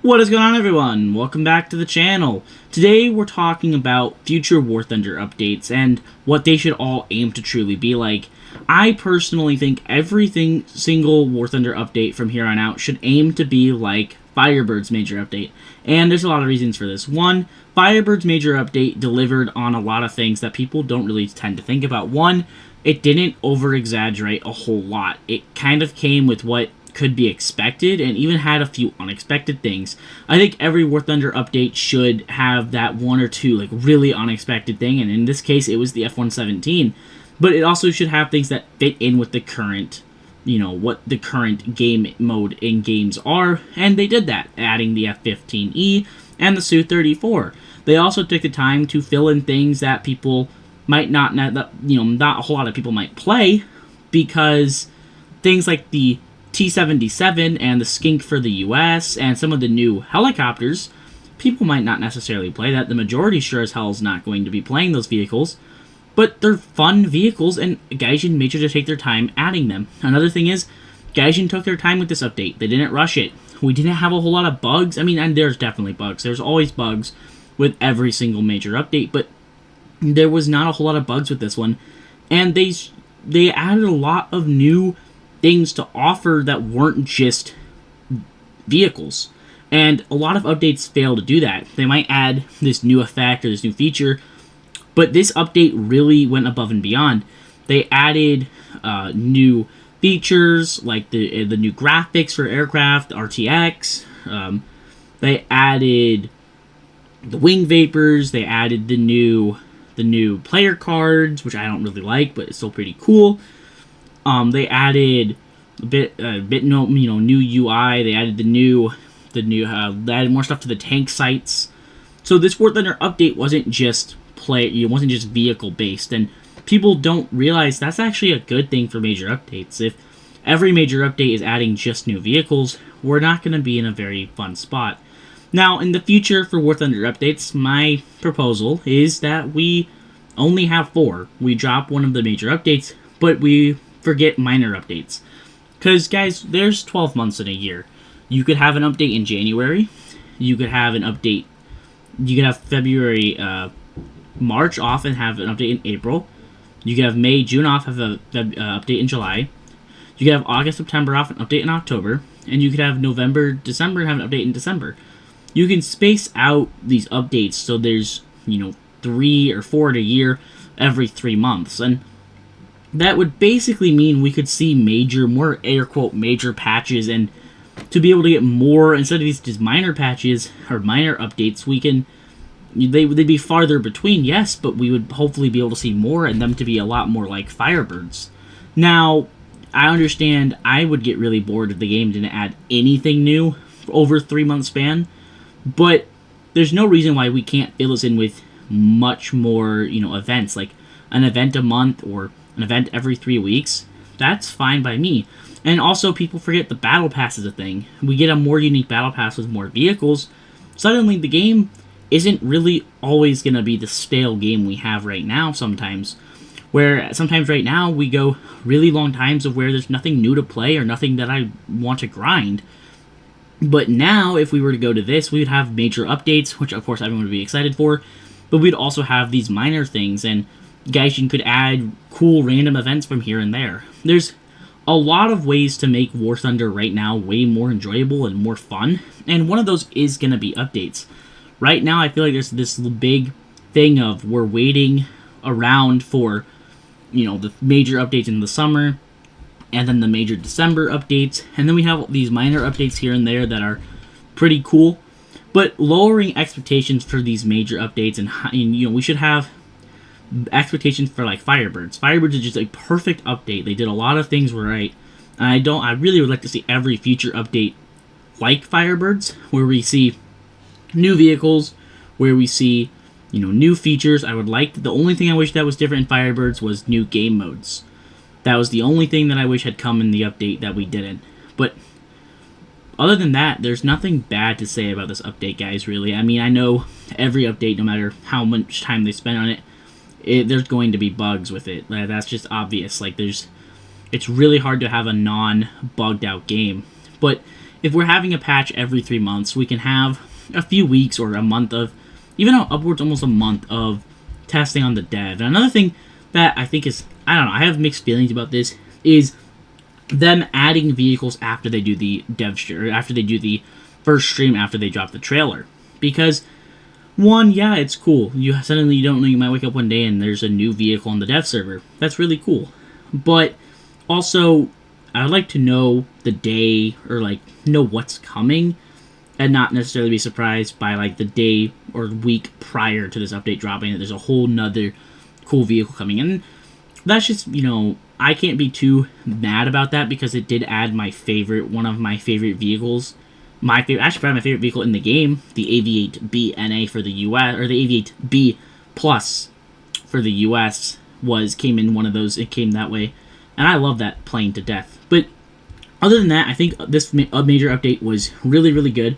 What is going on, everyone? Welcome back to the channel. Today we're talking about future War Thunder updates and what they should all aim to truly be like. I personally think single War Thunder update from here on out should aim to be like Firebirds major update. And there's a lot of reasons for this. One, Firebirds major update delivered on a lot of things that people don't really tend to think about. One, it didn't over-exaggerate a whole lot. It kind of came with what could be expected and even had a few unexpected things. I think every War Thunder update should have that one or two like really unexpected thing, and in this case it was the F-117. But it also should have things that fit in with the current, what the current game mode in games are, and they did that, adding the F-15E and the Su-34. They also took the time to fill in things that people might not a whole lot of people might play, because things like the T-77 and the Skink for the US and some of the new helicopters, people might not necessarily play that. The majority sure as hell is not going to be playing those vehicles, but they're fun vehicles, and Gaijin made sure to take their time adding them. Another thing is, Gaijin took their time with this update. They didn't rush it. We didn't have a whole lot of bugs. I mean, and there's definitely bugs. There's always bugs with every single major update, but there was not a whole lot of bugs with this one, and they added a lot of new things to offer that weren't just vehicles. And a lot of updates fail to do that. They might add this new effect or this new feature, but this update really went above and beyond. They added new features like the new graphics for aircraft, RTX. They added the wing vapors. They added the new player cards, which I don't really like, but it's still pretty cool. They added new UI. They added they added more stuff to the tank sites. So this War Thunder update wasn't just vehicle based, and people don't realize that's actually a good thing for major updates. If every major update is adding just new vehicles, we're not going to be in a very fun spot. Now, in the future for War Thunder updates, my proposal is that we only have 4. We drop one of the major updates, but we forget minor updates. Because, guys, there's 12 months in a year. You could have an update in January. You could have an update. You could have February, March off and have an update in April. You could have May, June off, have an update in July. You could have August, September off, an update in October. And you could have November, December, and have an update in December. You can space out these updates so there's, 3 or 4 in a year every 3 months. And that would basically mean we could see more air quote major patches, and to be able to get more instead of these just minor patches or minor updates, they'd be farther between, yes, but we would hopefully be able to see more and them to be a lot more like Firebirds. Now, I understand I would get really bored if the game didn't add anything new over a 3-month span, but there's no reason why we can't fill this in with much more, events, like an event a month or an event every 3 weeks. That's fine by me. And also, people forget the battle pass is a thing. We get a more unique battle pass with more vehicles. Suddenly, the game isn't really always going to be the stale game we have right now sometimes. Where sometimes right now, we go really long times of where there's nothing new to play or nothing that I want to grind. But now, if we were to go to this, we would have major updates, which of course everyone would be excited for. But we'd also have these minor things, and Gaijin could add cool random events from here and there. There's a lot of ways to make War Thunder right now way more enjoyable and more fun, and one of those is going to be updates. Right now, I feel like there's this big thing of we're waiting around for, the major updates in the summer, and then the major December updates, and then we have these minor updates here and there that are pretty cool. But lowering expectations for these major updates, and we should have expectations for like Firebirds. Firebirds is just a perfect update. They did a lot of things right, and I really would like to see every future update like Firebirds, where we see new vehicles, where we see new features. The only thing I wish that was different in Firebirds was new game modes. That was the only thing that I wish had come in the update that we didn't. But other than that, there's nothing bad to say about this update, guys, really. I mean, I know every update, no matter how much time they spend on it, there's going to be bugs with it. That's just obvious. It's really hard to have a non-bugged out game. But if we're having a patch every 3 months, we can have a few weeks or a month of, even upwards almost a month of testing on the dev. And another thing that I think is, I don't know, I have mixed feelings about this, is them adding vehicles after they do the dev stream, or after they do the first stream after they drop the trailer. Because, one, yeah, it's cool. Suddenly you don't know, you might wake up one day and there's a new vehicle on the dev server. That's really cool. But also, I would like to know the day, or like know what's coming, and not necessarily be surprised by like the day or week prior to this update dropping that there's a whole nother cool vehicle coming in. That's just, you know, I can't be too mad about that because it did add one of my favorite vehicles. Actually, probably my favorite vehicle in the game, the AV8B NA for the US, or the AV8B Plus for the US, came in one of those. It came that way, and I love that plane to death. But other than that, I think this major update was really, really good.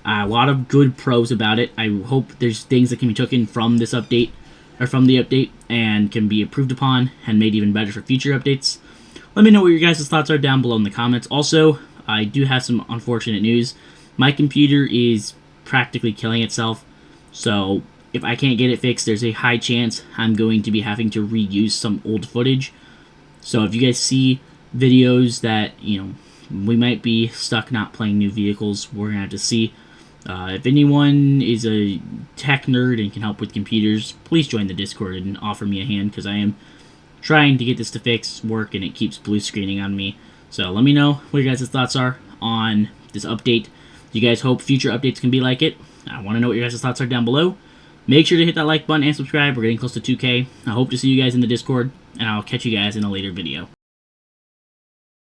A lot of good pros about it. I hope there's things that can be taken from this update, or from the update, and can be improved upon and made even better for future updates. Let me know what your guys' thoughts are down below in the comments. Also, I do have some unfortunate news. My computer is practically killing itself, so if I can't get it fixed, there's a high chance I'm going to be having to reuse some old footage. So if you guys see videos that, you know, we might be stuck not playing new vehicles, we're going to have to see. If anyone is a tech nerd and can help with computers, please join the Discord and offer me a hand, because I am trying to get this to work, and it keeps blue screening on me. So let me know what your guys' thoughts are on this update. Do you guys hope future updates can be like it? I want to know what your guys' thoughts are down below. Make sure to hit that like button and subscribe. We're getting close to 2K. I hope to see you guys in the Discord, and I'll catch you guys in a later video.